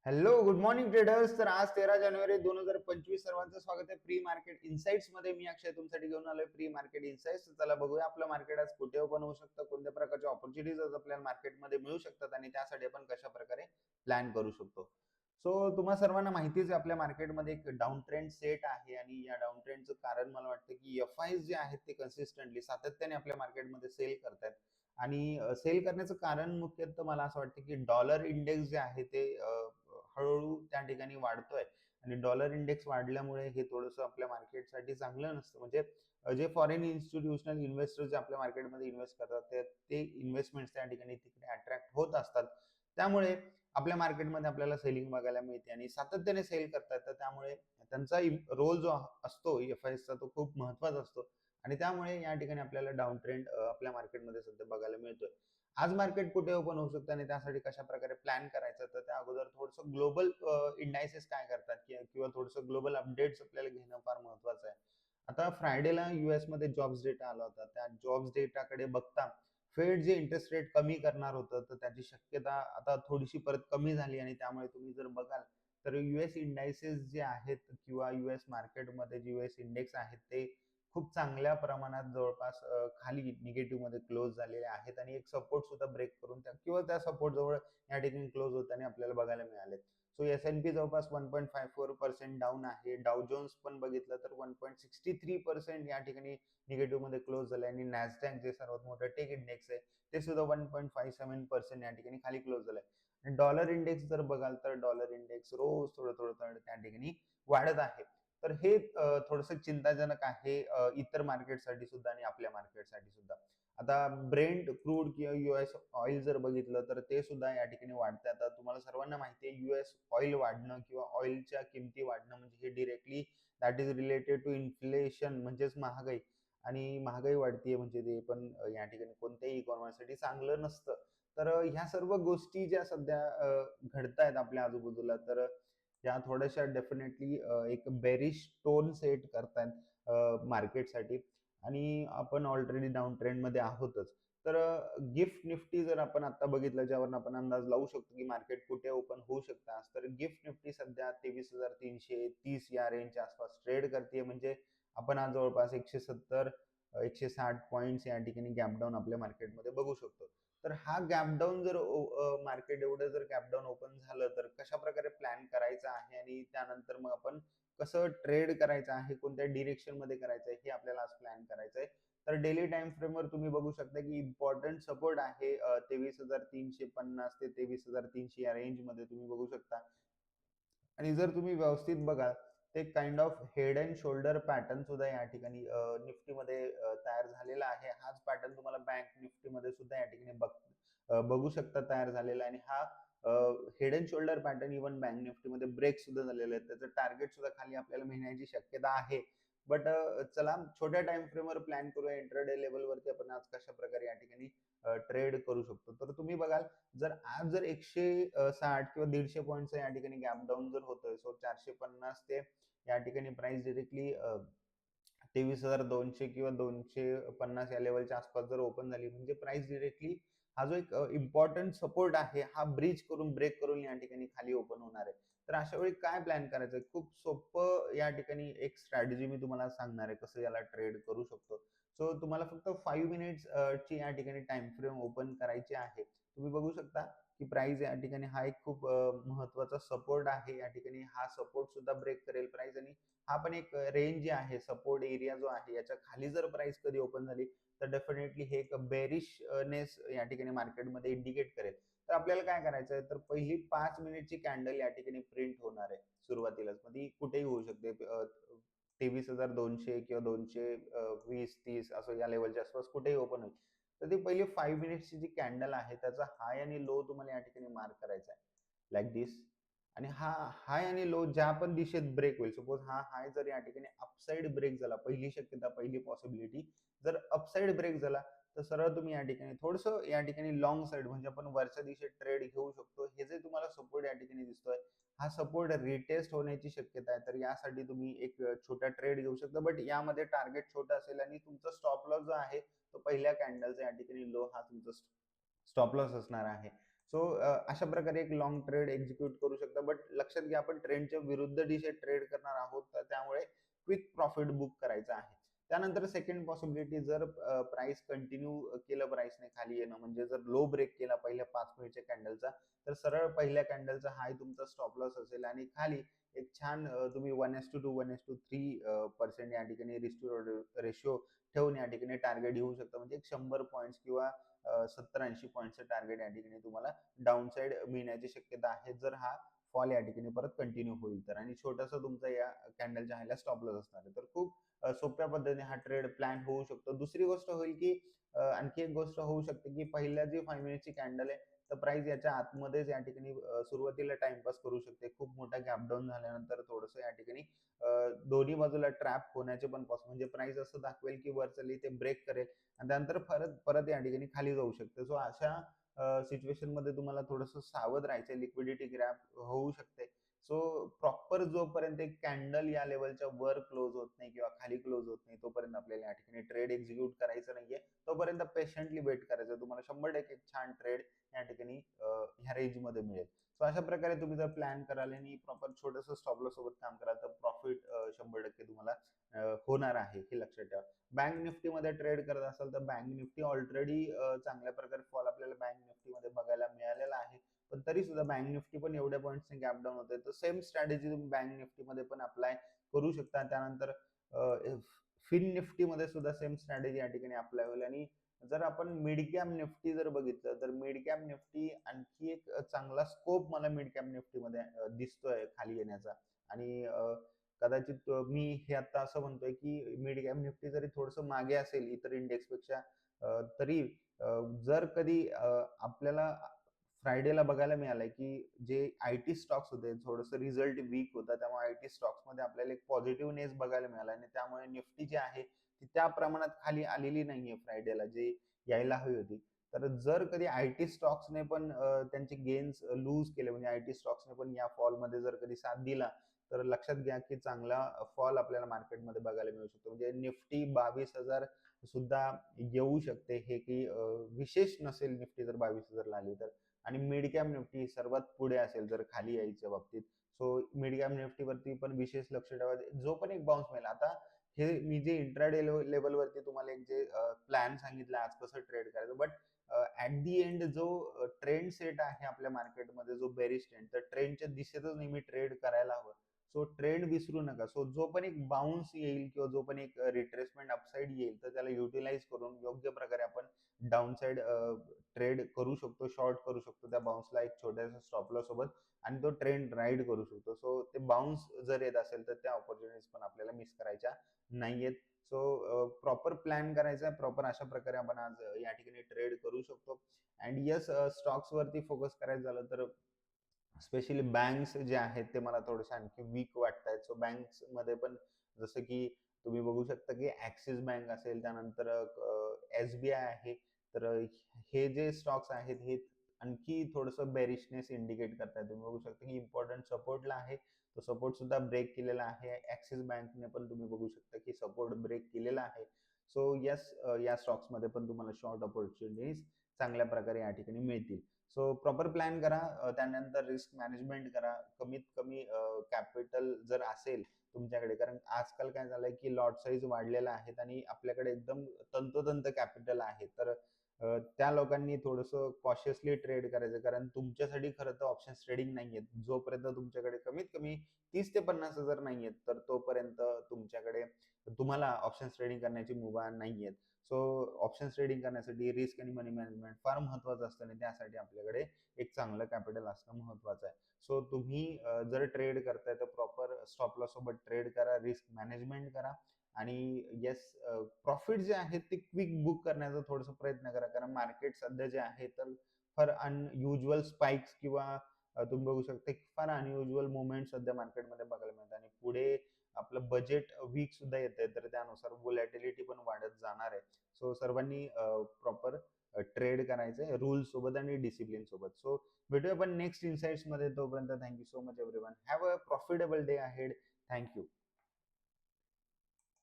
Hello, good morning traders. तर आज 13 जानेवारी 2025 सर्वांचं स्वागत आहे प्री मार्केट इन्साइट्स मध्ये. मी अक्षय तुमच्यासाठी घेऊन आलोय प्री मार्केट इन्साइट्स. चला बघूया आपलं मार्केट आज कुठे ओपन होऊ शकतं, कोणत्या प्रकारच्या ऑपॉर्च्युनिटीज आपल्याला मार्केटमध्ये मिळू शकतात आणि त्यासाठी आपण कशा प्रकारे प्लॅन करू शकतो. तुम्हा सर्वांना माहितीच आहे आपल्या मार्केटमध्ये एक डाऊन ट्रेंड सेट आहे आणि या डाऊन ट्रेंडचं कारण मला वाटतं की एफआयज जे आहेत ते कन्सिस्टंटली सातत्याने आपल्या मार्केटमध्ये सेल करतात. आणि सेल करण्याचं कारण मुख्यतः मला असं वाटतं की डॉलर इंडेक्स जे आहे ते हळूहळू त्या ठिकाणी वाढतोय आणि डॉलर इंडेक्स वाढल्यामुळे हे थोडंसं आपल्या मार्केटसाठी चांगलं नसतं. म्हणजे जे फॉरेन इन्स्टिट्यूशनल इन्व्हेस्टर जे आपल्या मार्केटमध्ये इन्व्हेस्ट करतात ते इन्व्हेस्टमेंट त्या ठिकाणी तिकडे अट्रॅक्ट होत असतात. त्यामुळे आपल्या मार्केटमध्ये आपल्याला सेलिंग बघायला मिळते आणि सातत्याने सेल करतात. तर त्यामुळे त्यांचा रोल जो असतो एफआयएसचा तो खूप महत्वाचा असतो आणि त्यामुळे या ठिकाणी आपल्याला डाऊन ट्रेंड आपल्या मार्केटमध्ये सध्या बघायला मिळतोय. आज मार्केट कुठे ओपन होऊ शकतं आणि त्यासाठी कशा प्रकारे प्लॅन करायचं, तर त्या अगोदर थोडंसं ग्लोबल इंडायसेस काय करतात किंवा थोडंसं ग्लोबल अपडेट्स आपल्याला घेणं फार महत्वाचं आहे. आता फ्रायडेला युएस मध्ये जॉब्स डेटा आला होता. त्या जॉब्स डेटाकडे बघता फेड जे इंटरेस्ट रेट कमी करणार होतं तर त्याची शक्यता आता थोडीशी परत कमी झाली आणि त्यामुळे तुम्ही जर बघाल तर युएस इंडायसेस जे आहेत किंवा युएस मार्केटमध्ये जे युएस इंडेक्स आहेत ते खूप चांगल्या प्रमाणात जवळपास खाली निगेटिव्ह मध्ये क्लोज झालेले आहेत आणि एक सपोर्ट सुद्धा ब्रेक करून त्या सपोर्ट जवळ या ठिकाणी क्लोज होताना आपल्याला बघायला मिळाले. S&P जवळपास 1.54% डाऊन आहे. डाव जोन्स पण बघितलं तर 1.63% या ठिकाणी निगेटिव्ह मध्ये क्लोज झाले आणि नॅसडॅक जे सर्वात मोठं टेक इंडेक्स आहे ते सुद्धा 1.57% या ठिकाणी खाली क्लोज झालंय. आणि डॉलर इंडेक्स जर बघाल तर डॉलर इंडेक्स रोज थोडं थोडं त्या ठिकाणी वाढत आहे. तर हे थोडंसं चिंताजनक आहे इतर मार्केटसाठी सुद्धा आणि आपल्या मार्केटसाठी सुद्धा. आता ब्रेंट क्रूड किंवा युएस ऑइल जर बघितलं तर ते सुद्धा या ठिकाणी वाढते. आता तुम्हाला सर्वांना माहिती आहे युएस ऑइल वाढणं किंवा ऑइलच्या किमती वाढणं म्हणजे हे directly that is related to inflation म्हणजेच महागाई. आणि महागाई वाढतीये म्हणजे ते पण या ठिकाणी कोणत्याही इकॉनॉमीसाठी चांगलं नसतं. तर ह्या सर्व गोष्टी ज्या सध्या घडतायत आपल्या आजूबाजूला तर या थोड्याशा डेफिनेटली एक बेरिश टोन सेट करतायत मार्केटसाठी आणि आपण ऑलरेडी डाऊन ट्रेंड मध्ये आहोतच. तर गिफ्ट निफ्टी जर आपण आता बघितलं ज्यावर आपण अंदाज लावू शकतो की मार्केट कुठे ओपन होऊ शकतं आज, तर गिफ्ट निफ्टी सध्या 23,330 या रेंजच्या आसपास ट्रेड करते. म्हणजे आपण आज जवळपास 170 160 पॉईंट्स या ठिकाणी गॅप डाऊन आपल्या मार्केटमध्ये बघू शकतो. तर हा गॅप डाऊन जर मार्केट एवढं जर गॅप डाऊन ओपन झालं तर कशा प्रकारे प्लॅन करायचा आहे आणि त्यानंतर मग आपण कसं ट्रेड करायचं आहे, कोणत्या डिरेक्शन मध्ये करायचं आहे हे आपल्याला आज प्लॅन करायचं आहे. तर डेली टाइम फ्रेमवर तुम्ही बघू शकता की इम्पॉर्टंट सपोर्ट आहे 23,350 ते 23,300 या रेंज मध्ये तुम्ही बघू शकता. आणि जर तुम्ही व्यवस्थित बघा ते kind of head and shoulder pattern सुद्धा या ठिकाणी निफ्टीमध्ये तयार झालेला आहे. हाच पॅटर्न तुम्हाला बँक निफ्टीमध्ये सुद्धा या ठिकाणी बघू शकता तयार झालेला आणि हा head and shoulder pattern even bank निफ्टीमध्ये ब्रेक सुद्धा झालेलं आहे. त्याचं टार्गेट सुद्धा खाली आपल्याला मिळण्याची शक्यता आहे. बट चला छोट्या टाइम फ्रेमवर प्लॅन करूया. इंटरडे लेवलवरती आपण आज कशा प्रकारे या ठिकाणी ट्रेड करू शकतो. तर तुम्ही बघाल जर 160 किंवा 150 पॉईंटचा या ठिकाणी गॅप डाऊन जर होतोय 450 ते या ठिकाणी प्राइस डिरेक्टली 23,200 किंवा 250 या लेवलच्या आसपास जर ओपन झाली म्हणजे प्राइस डिरेक्टली हा जो एक इम्पॉर्टंट सपोर्ट आहे हा ब्रेक करून या ठिकाणी खाली ओपन होणार आहे. तर अशा वेळी काय प्लॅन करायचं, खूप सोपं या ठिकाणी एक स्ट्रॅटेजी मी तुम्हाला सांगणार आहे कसं याला ट्रेड करू शकतो. तुम्हाला फक्त 5 मिनिट्स ची या ठिकाणी टाइम फ्रेम ओपन करायची आहे. तुम्ही बघू शकता की प्राइस या ठिकाणी हा एक खूप महत्वाचा सपोर्ट आहे. या ठिकाणी हा सपोर्ट सुद्धा ब्रेक करेल प्राइस आणि हा पण एक रेंज जी आहे सपोर्ट एरिया जो आहे याच्या खाली जर प्राइस कधी ओपन झाली तर डेफिनेटली हे एक बेरिशनेस या ठिकाणी मार्केटमध्ये इंडिकेट करेल. तर आपल्याला काय करायचं आहे, तर पहिली 5 मिनिटची कॅन्डल या ठिकाणी प्रिंट होणार आहे सुरुवातीलाच. मग ती कुठेही होऊ शकते 23,200 किंवा 220-30 असं या लेवलच्या आसपास कुठेही ओपन होईल. तर ती पहिली 5 मिनिट्सची जी कॅन्डल आहे त्याचा हाय आणि लो तुम्हाला या ठिकाणी मार्क करायचा आहे लाईक दिस. आणि हा हाय आणि लो ज्या पण दिशेत ब्रेक होईल, सपोज हा हाय जर या ठिकाणी अपसाइड ब्रेक झाला, पहिली शक्यता पहिली पॉसिबिलिटी जर अपसाइड ब्रेक झाला तर सरळ तुम्ही या ठिकाणी थोडस या ठिकाणी लॉंग साइड म्हणजे आपण वरच्या दिशेत ट्रेड घेऊ शकतो. हे जे तुम्हाला सपोर्ट या ठिकाणी दिसतोय हा सपोर्ट रिटेस्ट होण्याची शक्यता आहे. तर यासाठी तुम्ही एक छोटा ट्रेड घेऊ शकता, बट यामध्ये टार्गेट छोटा असेल आणि तुमचा स्टॉप लॉस जो आहे तो पहिल्या कॅन्डलचा या ठिकाणी लो हा तुमचा स्टॉप लॉस असणार आहे. सो अशा प्रकारे एक लॉंग ट्रेड एक्झिक्यूट करू शकता. बट लक्षात घ्या, आपण ट्रेंडच्या विरुद्ध दिशेत ट्रेड करणार आहोत, तर त्यामुळे क्विक प्रॉफिट बुक करायचं आहे. त्यानंतर सेकंड पॉसिबिलिटी, जर प्राइस कंटिन्यू केलं, प्राइसने खाली येणं, म्हणजे जर लो ब्रेक केला पहिल्या 5 मिनिटच्या कॅन्डलचा, तर सरळ पहिल्या कॅन्डलचा हाय तुमचा स्टॉप लॉस असेल आणि खाली एक छान तुम्ही 1:2 1:3% या ठिकाणी रिस्क टू रेशो ठेवून या ठिकाणी टार्गेट घेऊ शकता. म्हणजे एक 100 पॉईंट्स किंवा 70-80 पॉईंटचं टार्गेट या ठिकाणी तुम्हाला डाऊन साइड मिळण्याची शक्यता आहे, जर हा फॉल या ठिकाणी परत कंटिन्यू होईल तर. आणि छोटासा तुमचा या कॅन्डलच्या हायला स्टॉप लॉस असणार आहे. तर खूप सोप्या पद्धतीने हा ट्रेड प्लॅन होऊ शकतो. दुसरी गोष्ट होईल की आणखी एक गोष्ट होऊ शकते की पहिल्या जी 5 मिनिटची कॅन्डल आहे, तर प्राइस याच्या आतमध्येच या ठिकाणी सुरुवातीला टाइमपास करू शकते. खूप मोठा गॅप डाऊन झाल्यानंतर थोडंसं या ठिकाणी दोन्ही बाजूला ट्रॅप होण्याचे पण म्हणजे प्राइस असं दाखवेल की वर चालली, ते ब्रेक करेल आणि त्यानंतर परत परत या ठिकाणी खाली जाऊ शकते. सो अशा सिच्युएशन मध्ये तुम्हाला थोडंसं सावध राहायचं, लिक्विडिटी ग्रॅप होऊ शकते. सो प्रॉपर जोपर्यंत एक कॅन्डल या लेवलच्या वर क्लोज होत नाही किंवा खाली क्लोज होत नाही, तोपर्यंत आपल्याला या ठिकाणी ट्रेड एक्झिक्यूट करायचं नाहीये. तोपर्यंत पेशंटली वेट करायचं. तुम्हाला 100% छान ट्रेड या ठिकाणी ह्या रेंज मध्ये मिळेल. सो अशा प्रकारे तुम्ही जर प्लॅन कराल आणि प्रॉपर छोटंसं स्टॉप लॉस सोबत काम कराल, तर प्रॉफिट 100% तुम्हाला होणार आहे, हे लक्षात ठेवा. बँक निफ्टी मध्ये ट्रेड करत असाल, तर बँक निफ्टी ऑलरेडी चांगल्या प्रकारे फॉल आपल्याला बँक निफ्टी मध्ये बघायला मिळालेला आहे. पण तरी सुद्धा बँक निफ्टी पण एवढ्या पॉईंट्सने गॅप डाऊन होते, तर सेम स्ट्रॅटेजी तुम्ही बँक निफ्टी मध्ये पण अप्लाय करू शकता. त्यानंतर फिन निफ्टी मध्ये सुद्धा सेम स्ट्रॅटेजी या ठिकाणी अप्लाय होईल. आणि जर आपण मिड कॅप निफ्टी जर बघितलं, तर मिड कॅप निफ्टी आणखी एक चांगला स्कोप मला मिड कॅप निफ्टी मध्ये दिसतोय खाली येण्याचा. आणि कदाचित मी हे आता असं म्हणतोय की मिड कॅप निफ्टी जरी थोडंसं मागे असेल इतर इंडेक्स पेक्षा, तरी जर कधी आपल्याला फ्रायडेला बघायला मिळालंय की जे आयटी स्टॉक्स होते, थोडंसं रिझल्ट वीक होता, त्यामुळे आयटी स्टॉक्स मध्ये आपल्याला एक पॉझिटिव्हनेस बघायला मिळाला आणि त्यामुळे निफ्टी जी आहे ती त्या प्रमाणात खाली आलेली नाहीये फ्रायडेला, जे यायला हवी होती. तर जर कधी आयटी स्टॉक्सने पण त्यांचे गेन्स लूज केले, म्हणजे आयटी स्टॉक्सने पण या फॉल मध्ये जर कधी साथ दिला, तर लक्षात घ्या की चांगला फॉल आपल्याला मार्केटमध्ये बघायला मिळू शकतो. म्हणजे निफ्टी 22,000 सुद्धा येऊ शकते, हे की विशेष नसेल निफ्टी जर 22,000 ला आली तर. आणि मिड कॅप निफ्टी सर्वात पुढे असेल जर खाली यायच्या बाबतीत. सो मिड कॅप निफ्टी वरती पण विशेष लक्ष ठेवा, जो पण एक बाउन्स मिळेल. आता हे मी जे इंट्राडे लेवल वरती तुम्हाला एक जे प्लॅन सांगितलं आज कसं ट्रेड करायचं, बट ऍट दी एंड जो ट्रेंड सेट आहे आपल्या मार्केटमध्ये, जो बेरिश ट्रेंड, तर ट्रेंडच्या दिशेतच नेहमी ट्रेड करायला हवं. सो ट्रेंड विसरू नका. सो जो पण एक बाउन्स येईल किंवा जो पण एक रिट्रेसमेंट अपसाइड येईल, तर त्याला युटिलाइज करून योग्य प्रकारे आपण डाऊन साइड ट्रेड करू शकतो, शॉर्ट करू शकतो त्या बाउन्सला एक छोट्याशा स्टॉप लॉस सोबत, आणि तो ट्रेंड राईड करू शकतो. सो ते बाउन्स जर येत असेल, तर त्या ऑपॉर्च्युनिटीज पण आपल्याला मिस करायच्या नाहीयेत. सो प्रॉपर प्लॅन करायचा, प्रॉपर अशा प्रकारे आपण आज या ठिकाणी ट्रेड करू शकतो. अँड येस, स्टॉक्स वरती फोकस करायचं झालं तर स्पेशली बँक्स जे आहेत ते मला थोडेसे आणखी वीक वाटतायत. सो बँक्स मध्ये पण जसं की तुम्ही बघू शकता की ऍक्सिस बँक असेल, त्यानंतर एसबीआय आहे, तर हे जे स्टॉक्स आहेत हे आणखी थोडंसं बेरिशनेस इंडिकेट करतात. तुम्ही बघू शकता की इम्पॉर्टंट सपोर्टला आहे, तो सपोर्ट सुद्धा ब्रेक केलेला आहे. ऍक्सिस बँकने पण तुम्ही बघू शकता की सपोर्ट ब्रेक केलेला आहे. सो यस, या स्टॉक्स मध्ये पण तुम्हाला शॉर्ट ऑपॉर्च्युनिटीज चांगल्या प्रकारे या ठिकाणी मिळतील. सो प्रॉपर प्लॅन करा, त्यानंतर रिस्क मॅनेजमेंट करा. कमीत कमी कॅपिटल जर असेल तुमच्याकडे, कारण आजकाल काय झालंय की लॉट साईज वाढलेला आहेत आणि आपल्याकडे एकदम तंतोतंत कॅपिटल आहे, तर त्या लोकांनी थोडंसं कॉशियसली ट्रेड करायचं. कारण तुमच्यासाठी खरं तर ऑप्शन ट्रेडिंग नाहीये. जोपर्यंत तुमच्याकडे कमीत कमी 30 ते 50,000 नाहीयेत, तर तोपर्यंत तुमच्याकडे तुम्हाला ऑप्शन ट्रेडिंग करण्याची मुभा नाहीयेत. सो ऑप्शन ट्रेडिंग करण्यासाठी रिस्क आणि मनी मॅनेजमेंट फार महत्वाचं असतं आणि त्यासाठी आपल्याकडे एक चांगलं कॅपिटल असणं महत्वाचं आहे. सो तुम्ही जर ट्रेड करताय, तर प्रॉपर स्टॉप लॉस सोबत ट्रेड करा, रिस्क मॅनेजमेंट करा, आणि येस, प्रॉफिट जे आहेत ते क्विक बुक करण्याचा थोडासा प्रयत्न करा. कारण मार्केट सध्या जे आहे तर फार अनयुज्युअल स्पाइक्स किंवा तुम्ही बघू शकता की फार अनयुज्युअल मुवमेंट सध्या मार्केटमध्ये बघायला मिळतात, आणि पुढे आपलं बजेट वीक सुद्धा येते, तर त्यानुसार व्होलॅटिलिटी पण वाढत जाणार आहे. सो सर्वांनी प्रॉपर ट्रेड करायचंय रूल सोबत आणि डिसिप्लिन सोबत. सो भेटूया आपण नेक्स्ट इन्साइट्स मध्ये. तोपर्यंत thank you so much everyone. Have a profitable day ahead. Thank you.